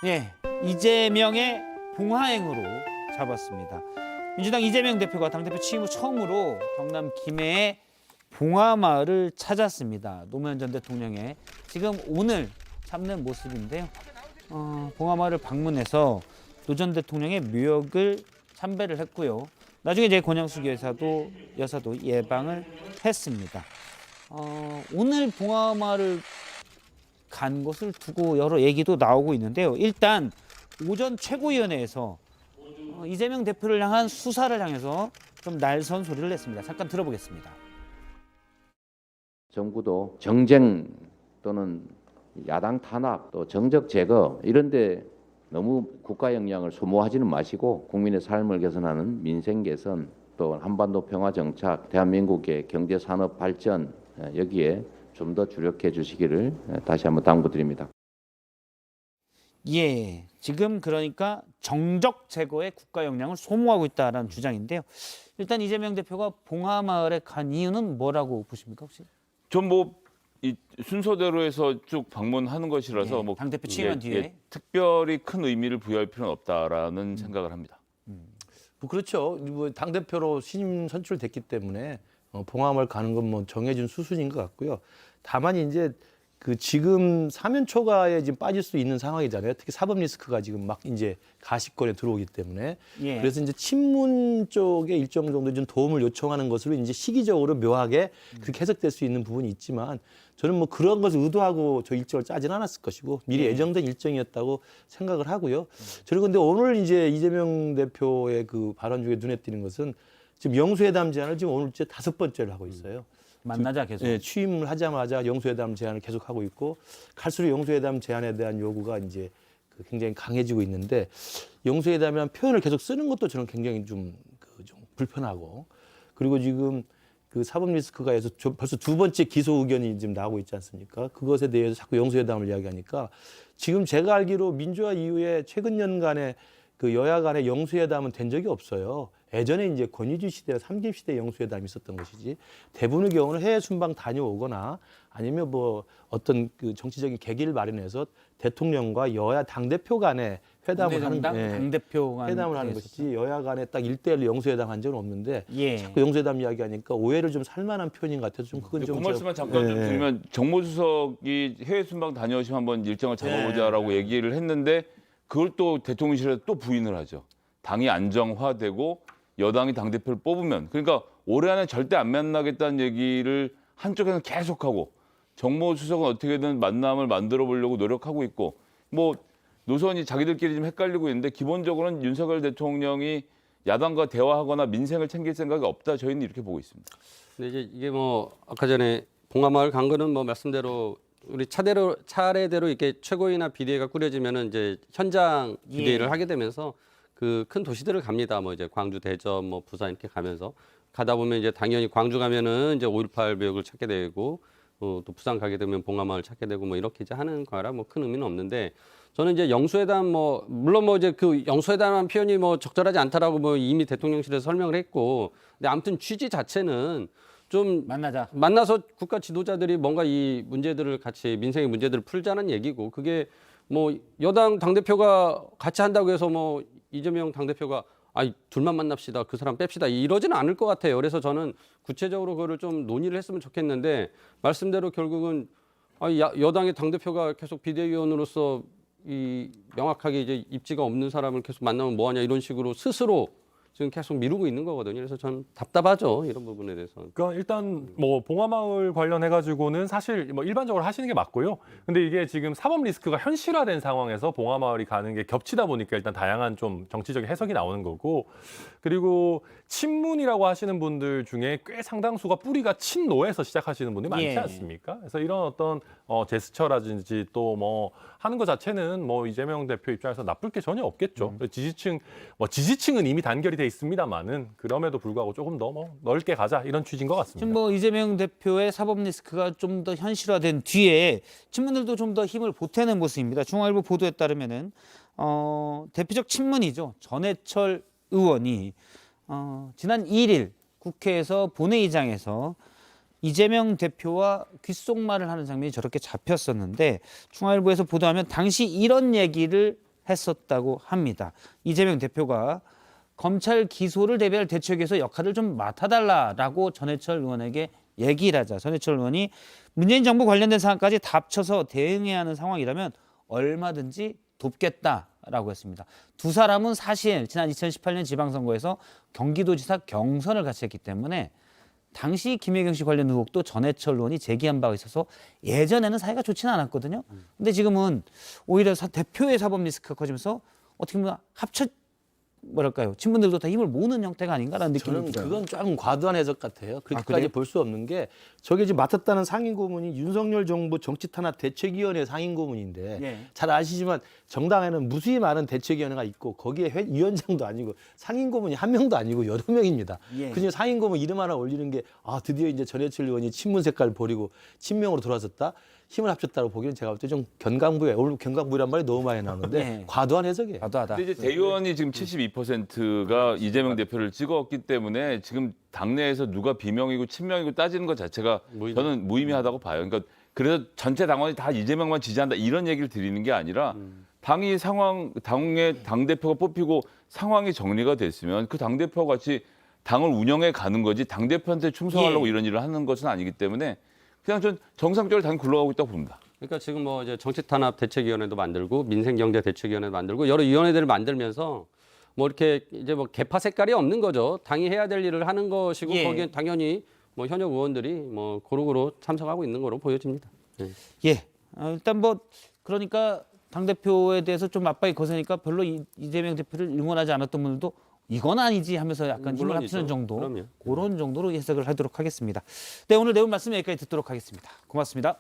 예, 이재명의 봉하행으로 잡았습니다. 민주당 이재명 대표가 당대표 취임 후 처음으로 경남 김해의 봉하마을을 찾았습니다. 노무현 전 대통령의 지금 오늘 잡는 모습인데요. 봉하마을을 방문해서 노 전 대통령의 묘역을 참배를 했고요. 나중에 이제 권영숙 여사도 예방을 했습니다. 오늘 봉하마을을 간 것을 두고 여러 얘기도 나오고 있는데요. 일단 오전 최고위원회에서 이재명 대표를 향한 수사를 향해서 좀 날선 소리를 냈습니다. 잠깐 들어보겠습니다. 정부도 정쟁 또는 야당 탄압 또 정적 제거 이런 데 너무 국가 역량을 소모하지는 마시고 국민의 삶을 개선하는 민생 개선 또 한반도 평화 정착, 대한민국의 경제 산업 발전 여기에 좀 더 주력해 주시기를 다시 한번 당부드립니다. 예, 지금 그러니까 정적 제거에 국가 역량을 소모하고 있다는 주장인데요. 일단 이재명 대표가 봉하마을에 간 이유는 뭐라고 보십니까 혹시? 전 뭐 이 순서대로 해서 쭉 방문하는 것이라서 예, 뭐 당대표 취임한 뒤에 특별히 큰 의미를 부여할 필요는 없다라는 생각을 합니다. 뭐 그렇죠. 뭐 당 대표로 신임 선출됐기 때문에 봉하마을 가는 건 뭐 정해진 수순인 것 같고요. 다만 이제 그 지금 사면 초과에 지금 빠질 수 있는 상황이잖아요. 특히 사법 리스크가 지금 막 이제 가시권에 들어오기 때문에 예. 그래서 이제 친문 쪽에 일정 정도 좀 도움을 요청하는 것으로 이제 시기적으로 묘하게 그렇게 해석될 수 있는 부분이 있지만 저는 뭐 그런 것을 의도하고 저 일정을 짜진 않았을 것이고 미리 예정된 일정이었다고 생각을 하고요. 저는 근데 오늘 이제 이재명 대표의 그 발언 중에 눈에 띄는 것은 지금 영수회담 제안을 지금 오늘째 5번째를 하고 있어요. 만나자 계속. 네, 취임을 하자마자 영수회담 제안을 계속하고 있고 갈수록 영수회담 제안에 대한 요구가 이제 굉장히 강해지고 있는데 영수회담이라는 표현을 계속 쓰는 것도 저는 굉장히 좀 불편하고 그리고 지금 그 사법 리스크가 해서 벌써 2번째 기소 의견이 지금 나오고 있지 않습니까? 그것에 대해서 자꾸 영수회담을 이야기하니까 지금 제가 알기로 민주화 이후에 최근 년간에 그 여야 간의 영수회담은 된 적이 없어요. 예전에 이제 권위주의 시대와 3김 시대 영수회담이 있었던 것이지 대부분의 경우는 해외 순방 다녀오거나 아니면 뭐 어떤 그 정치적인 계기를 마련해서 대통령과 여야 당대표 간의 회담을 하는 당대표 간 회담을 하는 것이지 여야 간에 딱 1대1로 영수회담 한 적은 없는데 예. 자꾸 영수회담 이야기하니까 오해를 좀 살만한 표현인 것 같아서 좀 그건 좀 그 말씀만 잠깐 좀 드리면 정무수석이 해외 순방 다녀오시면 한번 일정을 잡아보자라고 얘기를 했는데 그걸 또 대통령실에서 또 부인을 하죠. 당이 안정화되고 여당이 당대표를 뽑으면 그러니까 올해 안에 절대 안 만나겠다는 얘기를 한쪽에서는 계속하고 정무수석은 어떻게든 만남을 만들어 보려고 노력하고 있고 뭐 노선이 자기들끼리 좀 헷갈리고 있는데 기본적으로는 윤석열 대통령이 야당과 대화하거나 민생을 챙길 생각이 없다 저희는 이렇게 보고 있습니다. 근데 이제 이게 뭐 아까 전에 봉하마을 간 거는 뭐 말씀대로 우리 차례대로 이렇게 최고위나 비대위가 꾸려지면은 이제 현장 비대위를 하게 되면서 그 큰 도시들을 갑니다. 뭐 이제 광주, 대전, 뭐 부산 이렇게 가면서 가다 보면 이제 당연히 광주 가면은 이제 5.18 묘역을 찾게 되고 또 부산 가게 되면 봉하마을 찾게 되고 뭐 이렇게 이제 하는 거라 뭐 큰 의미는 없는데 저는 이제 영수회담 뭐 물론 뭐 이제 그 영수회담한 표현이 뭐 적절하지 않다라고 뭐 이미 대통령실에서 설명을 했고 근데 아무튼 취지 자체는 좀 만나서 국가 지도자들이 뭔가 이 문제들을 같이 민생의 문제들을 풀자는 얘기고 그게 뭐 여당 당대표가 같이 한다고 해서 뭐 이재명 당대표가 둘만 만납시다. 그 사람 뺍시다. 이러지는 않을 것 같아요. 그래서 저는 구체적으로 그거를 좀 논의를 했으면 좋겠는데 말씀대로 결국은 여당의 당대표가 계속 비대위원으로서 이 명확하게 이제 입지가 없는 사람을 계속 만나면 뭐하냐 이런 식으로 스스로 지금 계속 미루고 있는 거거든요. 그래서 전 답답하죠. 이런 부분에 대해서는. 그러니까 일단 뭐 봉하마을 관련해 가지고는 사실 뭐 일반적으로 하시는 게 맞고요. 근데 이게 지금 사법 리스크가 현실화된 상황에서 봉하마을이 가는 게 겹치다 보니까 일단 다양한 좀 정치적인 해석이 나오는 거고 그리고 친문이라고 하시는 분들 중에 꽤 상당수가 뿌리가 친노에서 시작하시는 분들이 많지 않습니까? 그래서 이런 어떤 제스처라든지 또 뭐 하는 것 자체는 뭐 이재명 대표 입장에서 나쁠 게 전혀 없겠죠. 지지층은 이미 단결이 돼 있습니다만은 그럼에도 불구하고 조금 더 뭐 넓게 가자 이런 취지인 것 같습니다. 지금 뭐 이재명 대표의 사법 리스크가 좀 더 현실화된 뒤에 친문들도 좀 더 힘을 보태는 모습입니다. 중앙일보 보도에 따르면은 대표적 친문이죠. 전해철 의원이 지난 2일 국회에서 본회의장에서 이재명 대표와 귓속말을 하는 장면이 저렇게 잡혔었는데 중앙일보에서 보도하면 당시 이런 얘기를 했었다고 합니다. 이재명 대표가 검찰 기소를 대비할 대책에서 역할을 좀 맡아달라라고 전해철 의원에게 얘기를 하자 전해철 의원이 문재인 정부 관련된 사안까지 다 합쳐서 대응해야 하는 상황이라면 얼마든지 돕겠다라고 했습니다. 두 사람은 사실 지난 2018년 지방선거에서 경기도지사 경선을 같이 했기 때문에 당시 김혜경 씨 관련 의혹도 전해철 의원이 제기한 바가 있어서 예전에는 사이가 좋지는 않았거든요. 근데 지금은 오히려 대표의 사법 리스크가 커지면서 어떻게 보면 뭐랄까요, 친분들도 다 힘을 모으는 형태가 아닌가라는 느낌이 저는 들어요. 그건 조금 과도한 해석 같아요. 그렇게까지 그래요? 볼 수 없는 게 저게 지금 맡았다는 상임고문이 윤석열 정부 정치탄압 대책위원회 상임고문인데 예. 잘 아시지만 정당에는 무수히 많은 대책위원회가 있고 거기에 위원장도 아니고 상임고문이 한 명도 아니고 여러 명입니다. 예. 그중에 상임고문 이름 하나 올리는 게 드디어 이제 전해철 의원이 친문 색깔 버리고 친명으로 돌아섰다. 힘을 합쳤다고 보기에는 제가 볼 때 좀 견강부에 오늘 견강부란 말이 너무 많이 나오는데 예. 과도한 해석이에요. 과도하다. 근데 이제 대의원이 지금 72%가 이재명 대표를 찍었기 때문에 지금 당내에서 누가 비명이고 친명이고 따지는 것 자체가 저는 무의미하다고 봐요. 그러니까 그래서 전체 당원이 다 이재명만 지지한다 이런 얘기를 드리는 게 아니라 당의 당 대표가 뽑히고 상황이 정리가 됐으면 그 당 대표와 같이 당을 운영해 가는 거지 당 대표한테 충성하려고 예. 이런 일을 하는 것은 아니기 때문에 그냥 전 정상적으로 당이 굴러가고 있다고 봅니다. 그러니까 지금 뭐 이제 정치탄압 대책위원회도 만들고 민생경제 대책위원회도 만들고 여러 위원회들을 만들면서 뭐 이렇게 이제 뭐 계파 색깔이 없는 거죠. 당이 해야 될 일을 하는 것이고 예. 거기에 당연히 뭐 현역 의원들이 뭐 고루고루 참석하고 있는 거로 보여집니다. 예. 예. 일단 뭐 그러니까 당 대표에 대해서 좀 압박이 거세니까 별로 이재명 대표를 응원하지 않았던 분들도 이건 아니지 하면서 약간 힘을 물론이죠. 합치는 정도 그럼요. 그런 정도로 해석을 하도록 하겠습니다. 네, 오늘 내용 말씀 여기까지 듣도록 하겠습니다. 고맙습니다.